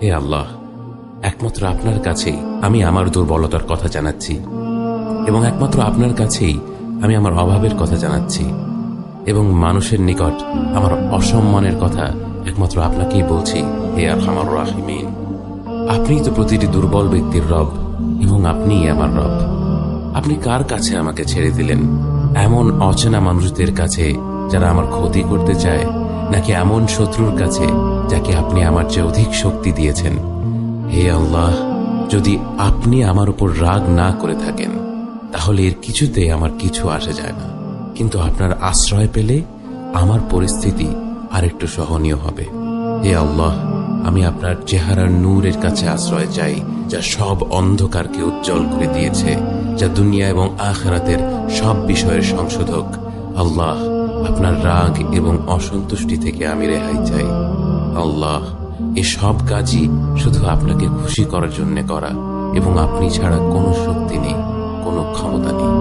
হে আল্লাহ, একমাত্র আপনার কাছেই আমি আমার দুর্বলতার কথা জানাচ্ছি, এবং একমাত্র আপনার কাছেই আমি আমার অভাবের কথা জানাচ্ছি, এবং মানুষের নিকট আমার অসম্মানের কথা একমাত্র আপনাকেই বলছি। হে আরহামার রাহিমিন, আপনিই তো প্রতিটি দুর্বল ব্যক্তির রব, এবং আপনিই আমার রব। আপনি কার কাছে আমাকে ছেড়ে দিলেন? এমন অচেনা মানুষদের কাছে যারা আমার ক্ষতি করতে চায়, নাকি এমন শত্রুর কাছে যাকে আপনি আমার চেয়ে অধিক শক্তি দিয়েছেন? হে আল্লাহ, যদি আপনি আমার উপর রাগ না করে থাকেন তাহলে এর কিছুতে আমার কিছু আসে যায় না, কিন্তু আপনার আশ্রয় পেলে আমার পরিস্থিতি আরেকটু সহনীয় হবে। হে আল্লাহ, আমি আপনার চেহারার নূরের কাছে আশ্রয় চাই, যা সব অন্ধকারকে উজ্জ্বল করে দিয়েছে, যা দুনিয়া এবং আখিরাতের সব বিষয়ের সংশোধক। আল্লাহ, আপনার রাগ এবং অসন্তুষ্টি থেকে আমি রেহাই চাই। আল্লাহ, এ সব কাজই শুধু আপনাকে খুশি করার জন্য করা, এবং আপনি ছাড়া কোনো শক্তি নেই, কোনো ক্ষমতা নেই।